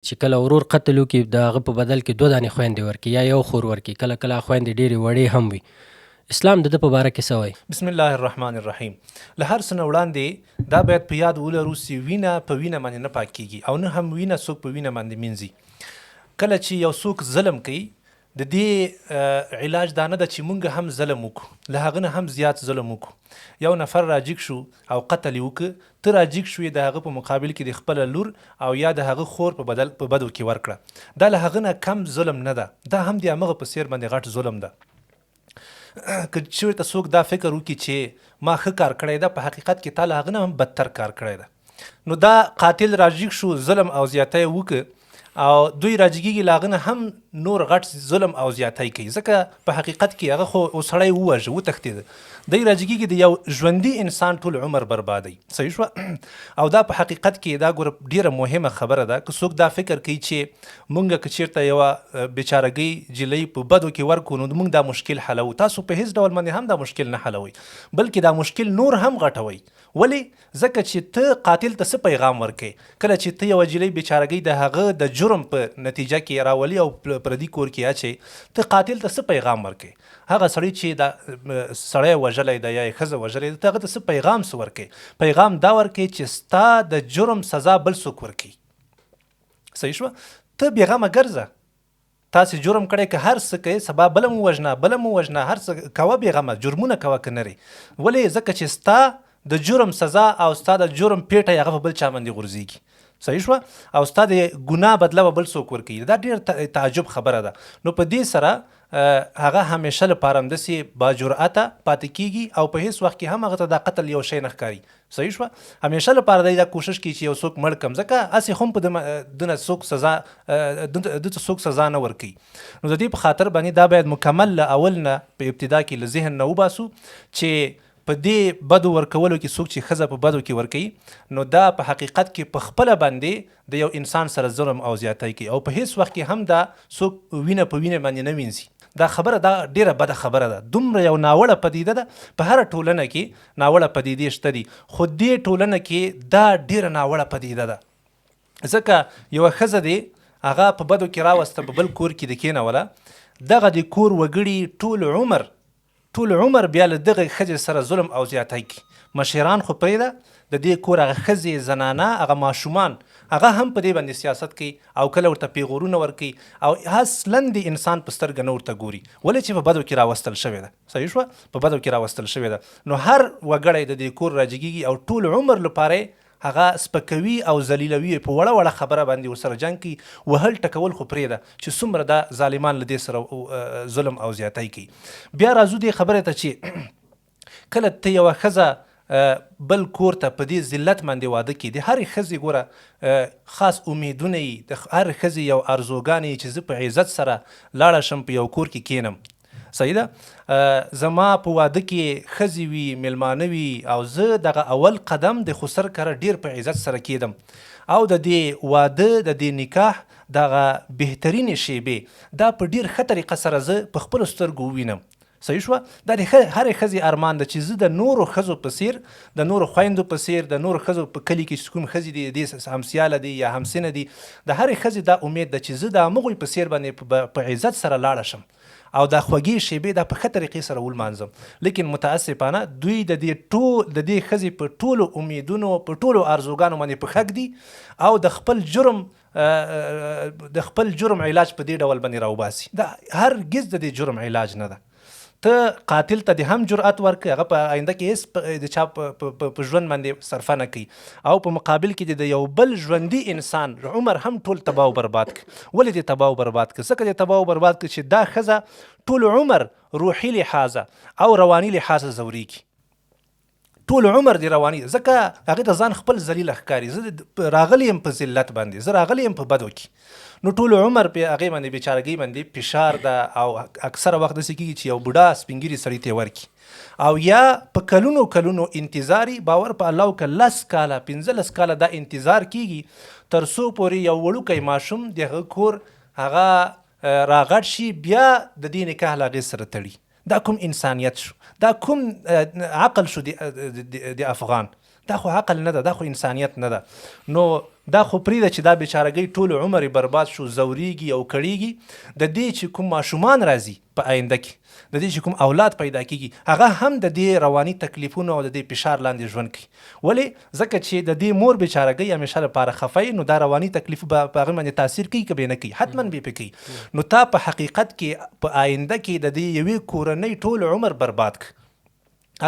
چې کله ورور قتل وکړي د هغه په بدل کې 2 دانې خویندې ورکړي یا یو خور ورکړي، کله کله خویندې ډېرې وړې هم وي. اسلام د ده په باره کې څه وایي؟ بسم الله الرحمن الرحیم. له هر څه نه وړاندې دا باید په یاد ولرو چې وینه په وینه باندې نه پاکیږي او نه هم وینه څوک په وینه باندې مینځي. کله چې یو څوک ظلم کوي د دې علاج دا نه ده چې مونږ هم ظلم وکړو، له هغه نه هم زیات ظلم وکړو. یو نفر راجیګ شو او قتل یې وکړه، ته راجیګ شوې د هغه په مقابل کې د خپله لور او یا د هغه خور په بدو کې ورکړه. دا له هغه نه کم ظلم نه ده، دا هم د همغه په څیر باندې غټ ظلم ده. که چېرته څوک دا فکر وکړي چې ما ښه کار کړی ده، په حقیقت کې تا له هغه نه هم بدتر کار کړی ده. نو دا قاتل راجیګ شو، ظلم او زیاتی وکړه او دوی راجګیږي له هغه نه هم نور غټ ظلم او زیاتی کوي، ځکه په حقیقت کې هغه خو سړی ووژه، وتښتېده. دی راجګیږي د یو ژوندي انسان ټول عمر بربادوي. صحیح شوه؟ او دا په حقیقت کې دا ګوره ډیره مهمه خبره ده. که څوک دا فکر کوي چې مونږ که چېرته یوه بیچارګۍ جلۍ په بدو کې ورکړو نو مونږ دا مشکل حلوو، تاسو په هیڅ ډول باندې هم دا مشکل نه حلوئ، بلکې دا مشکل نور هم غټوئ. ولې؟ ځکه چې ته قاتل ته څه پیغام ورکوې؟ کله چې ته یوه جلۍ بیچارګۍ د هغه د جرم په نتیجه کې راولي او پردي کور کې اچوې، ته قاتل ته څه پیغام ورکوې؟ هغه سړی چې دا سړی وژلی ده یا یې ښځه وژلی ده، ته هغه ته څه پیغام څه ورکوې؟ پیغام دا ورکوې چې ستا د جرم سزا بل څوک ورکوي. صحیح شوه؟ ته بېغمه ګرځه، تاسې جرم کړی که هر څه کوې، سبا بله مو وژنه، هر څه کوه، بېغمه جرمونه کوه که نرې. ولې؟ ځکه چې ستا د جرم سزا او ستا د جرم پیټه هغه په بل چا باندې غورځېږي. صحیح شوه؟ او ستا د ګناه بدله به بل څوک ورکوي. دا ډېر تعجب خبره ده. نو په دې سره هغه همیشه لپاره همداسې باجرأته پاتې کیږي او په هیڅ وخت کې هم هغه ته دا قتل یو شی نه ښکاري. صحیح شوه؟ همیشه لپاره دی دا کوشش کوي چې یو څوک مړ کړم، ځکه هسې خو هم په ده نه څوک سزا نه ورکوي. نو د دې په خاطر باندې دا باید مکمل له اول نه په ابتدا کې له ذهن نه وباسو چې په دې بدو ورکولو کې څوک چې ښځه په بدو کې ورکوي نو دا په حقیقت کې په خپله باندې د یو انسان سره ظلم او زیاتی کوي او په هیڅ وخت کې هم دا څوک وینه په وینه باندې نه وینځي. دا خبره دا ډیره بده خبره ده. دومره یو ناوړه پدیده ده. په هره ټولنه کې ناوړه پدیدې شته دي، خو دې ټولنه کې دا ډیره ناوړه پدیده ده. ځکه یوه ښځه دی هغه په بدو کې راوسته، په بل کور کې د کېنوله، دغه د کور وګړي ټول عمر بیا له دغه ښځې سره ظلم او زیاتی کوي. مشران خو پرېږده، د دې کور هغه ښځې، زنانه، هغه ماشومان، هغه هم په دې باندې سیاست کوي او کله ورته پیغورونه ورکوي او اصلا د انسان په سترګه نه ورته ګوري. ولې چې په بدو کې راوستل شوې ده. صحیح شوه؟ په بدو کې راوستل شوې ده. نو هر وګړی د دې کور راجګیږي او ټول عمر لپاره هغه سپکوي او ذلیلوي، په وړه خبره باندې ورسره جنګ کوي. وهل ټکول خو پرېږده چې څومره دا ظالمان له دې سره ظلم او زیاتی کوي. بیا راځو دې خبرې ته چې کله ته یوه ښځه بل کور ته په دې ذلت باندې واده کړي، د هرې ښځې ګوره خاص امیدونه یي، د هرې ښځې یو ارزوګانې یي چې زه په عزت سره لاړه شم په یو کور کې کینم. صحیح ده؟ زما په واده کې ښځې وي، میلمانه وي او زه دغه اول قدم د خسر کره ډیر په عزت سره کیدم او د دې واده د دې نکاح دغه بهترینې شیبې دا په ډیر ښه طریقه سره زه په خپلو سترګو ووینم. صحیح شوه؟ دا د هرې ښځې ارمان ده چې زه د نورو ښځو په څیر، د نورو خویندو په څیر، د نورو ښځو په کلي کې چې کوم ښځې دي، دې همسیاله دي یا همسنه دي، د هرې ښځې دا امید ده چې زه د هغوی په څیر باندې په عزت سره لاړه شم او دا خوږې شیبې دا په ښه طریقې سره ولمانځم. لیکن متاسفانه دوی د دې ښځې په ټولو امیدونو، په ټولو ارزوګانو باندې په خک دي او د خپل جرم علاج په دې ډول باندې راوباسي. دا هرګز د دې جرم علاج نه ده. ته قاتل ته د هم جرأت ورکړي، هغه په آینده کې هېڅ د چا په ژوند باندې صرفه نه کوي او په مقابل کې د یو بل ژوندي انسان عمر هم ټول تباه و برباد کړي. ولې دې تباه و برباد کړي؟ ځکه دې تباه و برباد کړي چې دا ښځه ټول عمر روحي لحاظه او رواني لحاظه ځورېږي. ټول عمر دی رواني، ځکه هغې ته ځان خپل ذلیله ښکاري. زه راغلی یم په ذلت باندې، زه راغلی یم په بدو کې. نو ټول عمر په هغې باندې بیچارګۍ باندې فشار ده او اکثره وخت داسې کېږي چې یو بوډا سپین ږیري سړي ته یې ورکړي او یا په کلونو انتظاري، باور په الله وکړه 10 کاله 15 کاله دا انتظار کېږي تر څو پورې یو وړوکی ماشوم د هغه کور هغه راغټ شي، بیا د دې نکاح له هغې سره تړي. دا کوم انسانیت شو؟ دا کوم عقل شو د افغان؟ دا خو عقل نه ده، دا خو انسانیت نه ده. نو دا خو پرېږده چې دا بیچارګۍ ټول عمر برباد شو، ځورېږي او کړېږي. د دې چې کوم ماشومان راځي په آینده کې، د دې چې کوم اولاد پیدا کېږي، هغه هم د دې رواني تکلیفونو او د دې فشار لاندې ژوند کوي. ولې؟ ځکه چې د دې مور بیچارګۍ همیشه لپاره خفه نو دا رواني تکلیف به په هغه باندې تاثیر کوي که به نه کوي؟ حتما به پې کوي. نو تا په حقیقت کې په آینده کې د دې یوې کورنۍ ټول عمر برباد کړ.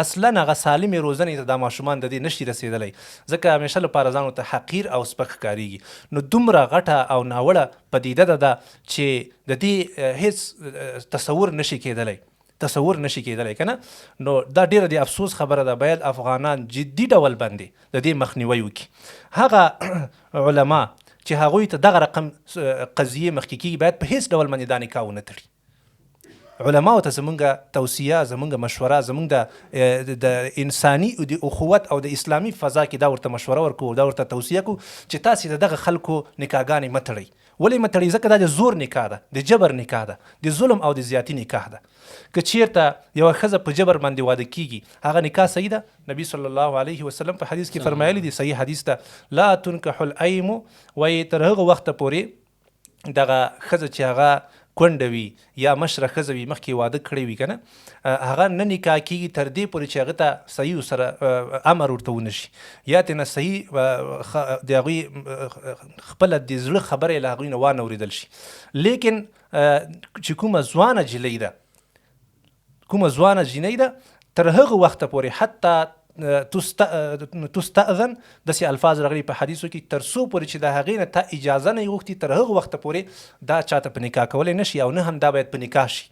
اصلا هغه سالمې روزنې ته دا ماشومان د دې نشي رسېدلی، ځکه همیشه لپاره ځان ورته حقیر او سپک ښکارېږي. نو دومره غټه او ناوړه پدیده ده چې د دې هیڅ تصور نشي کېدلی که نه. نو دا ډیره د افسوس خبره ده. باید افغانان جدي ډول باندې د دې مخنیوی وکړي. هغه علما چې هغوی ته دغه رقم قضیې مخکې کېږي باید په هیڅ ډول باندې دا نکاح ونه تړي. علماو ته زمونږ توصیه، زمونږ مشوره، زمونږ د انساني او د اخوت او د اسلامي فضا کې دا ورته مشوره ورکوو، دا ورته توصیه کوو چې تاسې د دغه خلکو نکاحګانې مه تړئ. ولې مه تړئ؟ ځکه دا د زور نکاح ده، د جبر نکاح ده، د ظلم او د زیاتي نکاح ده. که چیرته یوه ښځه په جبر باندې واده کیږي، هغه نکاح صحیح ده. نبی صلی الله علیه وسلم په حدیث کې فرمایلی دی، صحیح حدیث ده، لا تنکح الایمو، وایي تر هغه وخته پورې دغه ښځه چې هغه کونډه وي یا مشره ښځه وي، مخکې واده کړی وي که نه، هغه نه نکاح کېږي تر دې پورې چې هغه ته صحیح سره امر ورته ونشي، یا ترې نه صحیح د هغوی خپله د زړه خبره یې له هغوی نه وانه اورېدل شي. لیکن چې کومه ځوانه جینۍ ده تر هغه وخته پورې حتی تستأذن، داسې الفاظ راغلي په حدیثو کې، تر څو پورې چې د هغې نه تا اجازه نه یې غوښتي، تر هغه وخته پورې دا چاته په نکاح کولی نشي، او نه هم دا باید په نکاح شي.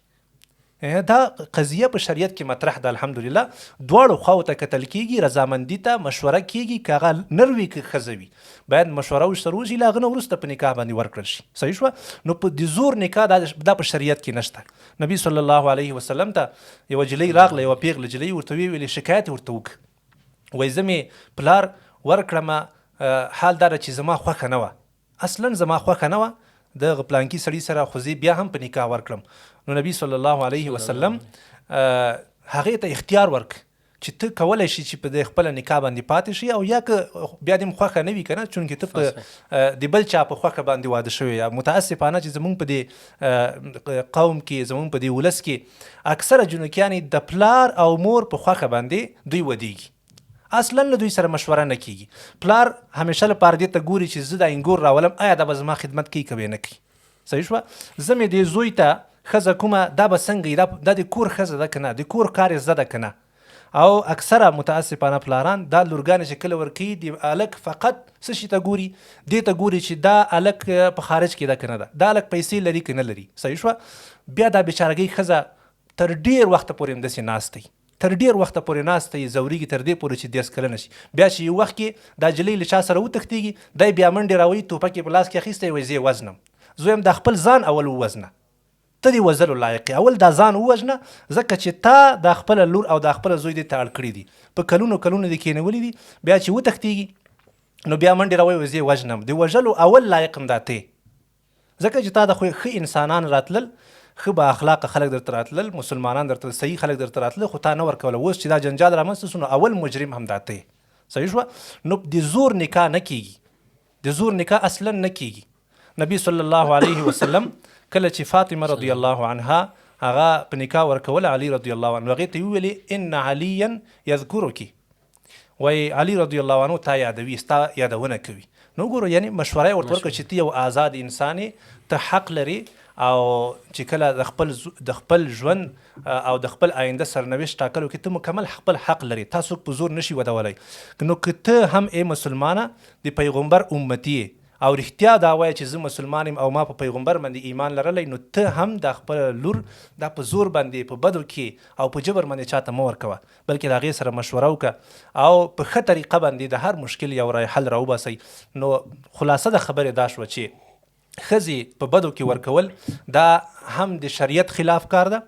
دا قضیه په شریعت کې مطرح ده. الحمدلله دواړو خواو ته کتل کېږي، رضامندي ته مشوره کېږي. که هغه نر وي که ښځه وي، باید مشوره ورسره وشي، له هغه نه وروسته په نکاح باندې ورکړل شي. صحیح شوه؟ نو په د زور نکاح دا په شریعت کې نشته. نبی صلی الله علیه وسلم ته یوه جلۍ راغله، یوه پیغله جلۍ ورته ویلې، شکایت یې ورته وکړ، وایي زه مې پلار ورکړمه، حال دا ده چې زما خوښه نه وه، اصلا زما خوښه نه وه دغه پلانکي سړي سره، خو زه بیا هم په نکاح ورکړم. نو نبی صلی الله علیه وسلم هغې ته اختیار ورک چې ته کولی شي چې په د خپله نکاح باندې پاتې شي، او یا که بیا دې خوښه نه وي که نه، چونکې ته په د بل چا په خوښه باندې واده شوی. یا متاسفانه چې زمونږ په دې قوم کې، زمونږ په دې ولس کې اکثره جنکیانې د پلار او مور په خوښه باندې دوی ودیږي، اصلا له دوی سره مشوره نه کېږي. پلار همیشه لپاره دې ته ګوري چې زه دا انګور راولم، آیا دا به زما خدمت کوي که به نه کوي؟ صحیح شوه؟ زه مې دې زوی ته ښځه کومه، دا به څنګه دا د کور ښځه ده که نه، د کور کار یې زده ده که نه. او اکثره متاسفانه پلاران دا لورګانې چې کله ورکوي، د هلک فقط څه شي ته ګوري؟ دې ته ګوري چې دا هلک په خارج کې ده که نه ده، دا هلک پیسې لري که نه لري. صحیح شوه؟ بیا دا بیچارګۍ ښځه تر ډېر وخته پورې همداسې ناسته وي، تر ډېر وخته پورې ناسته یې ځورېږي، تر دې پورې چې 10 کلنه شي. بیا چې یو وخت کې دا جلۍ له چا سره وتښتېږي، دی بیا منډې راوهي، ټوپک یې په لاس کې اخیستی، وایي زه یې وزنم. زویم دا خپل ځان اول ووزنه، ته دې وژلو لایق یې، اول دا ځان ووژنه، ځکه چې تا دا خپله لور او دا خپله زوی دې ته اړ کړي دي، په کلونو دې کېنولي دي. بیا چې وتښتېږي نو بیا منډې راوهي، وایي زه یې وژنم. د وژلو اول لایق هم دا ته یې، ځکه چې تا د ښه انسانان راتلل، ښه با اخلاقه خلک درته راتلل، مسلمانان درته، صحیح خلک درته راتلل، خو تا نه ورکوله. اوس چې دا جنجال رامنځته شو، نو اول مجرم هم دا ته یې. صحیح شوه؟ نو د زور نکاح نه کېږي، د زور نکاح اصلا نه کېږي. نبی صلی الله علیه وسلم کله چې فاطمه رضی الله عنها هغه په نکاح ورکوله، علي رضی الله عنه هغې ته ویلې ان علیا یذکرکی، وایي علي رضی الله عنه تا یادوي، ستا یادونه کوي. نو ګورو یعنې مشوره یې ورته ورکړه چې ته یو آزاد انسان یې، ته حق لري، او چې کله د خپل ژوند او د خپل آینده سرنوشت ټاکلو کې ته مکمل خپل حق لري، تا څوک په زور نشي ودولی. نو که ته هم ای مسلمانه د پیغمبر امتی او رښتیا دا وایه چې زه مسلمان یم او ما په پیغمبر باندې ایمان لرلی، نو ته هم دا خپله لور دا په زور باندې په بدو کې او په جبر باندې چاته مه ورکوه، بلکې د هغې سره مشوره وکړه او په ښه طریقه باندې د هر مشکل یو رای حل راوباسئ. نو خلاصه د خبرې دا شوه چې ښځې په بدو کې ورکول دا هم د شریعت خلاف کار ده،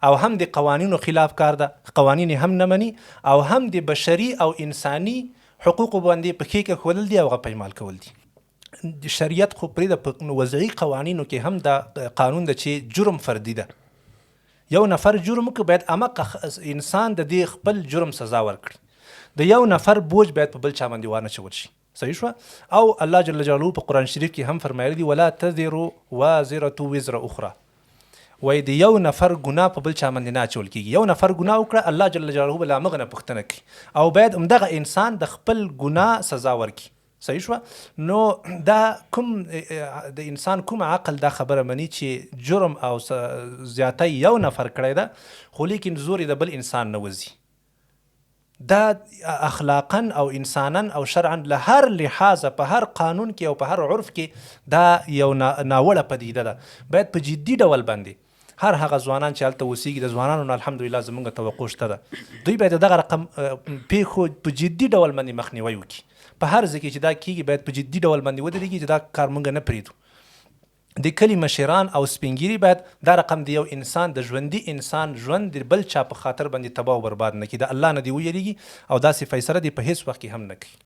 او هم د قوانینو خلاف کار ده، قوانین هم نه مني، او هم د بشري او انساني حقوقو باندې پښې کېښودل دي او هغه پایمال کول دي. د شریعت خو پرېږده، په وضعي قوانینو کې هم دا قانون ده چې جرم فردي ده. یو نفر جرم وکړي، باید امق انسان د دې خپل جرم سزا ورکړي. د یو نفر بوج باید په بل چا باندې وانه چول شي. صحیح شوه. او الله جل جلاله په قرآن شریف کې هم فرمایلی دي ولا تزر وازرة وزر اخرى، وایي د یو نفر ګناه په بل چا باندې نه اچول کېږي. یو نفر ګناه وکړه، الله جل جلاله به له هغه نه پوښتنه کوي او باید همدغه انسان د خپل ګناه سزا ورکړي. صحیح شوه. نو دا کوم د انسان کوم عقل دا خبره مني چې جرم او زیاتی یو نفر کړی ده خو لیکن زور د بل انسان نه وځي. دا اخلاقا او انسانا او شرعا له هر لحاظه په هر قانون کې او په هر عرف کې دا یو ناوړه پدیده ده. باید په جدي ډول باندې هر هغه ځوانان چې هلته اوسېږي د ځوانانو نه الحمدلله زموږ توقع شته ده، دوی باید دغه رقم پیښو په جدي ډول باندې مخنیوی وکړي. په هر ځای کې چې دا کېږي باید په جدي ډول باندې ودرېږي چې دا کار موږ نه پرېږدو. د کلي مشران او سپین باید دا رقم د یو انسان د ژوندي انسان ژوند د بل چا په خاطر باندې تباه او برباد نه کړي. د الله نه دې ویریږي او داسې فیصله دې په هیڅ وخت کې هم نه کوي.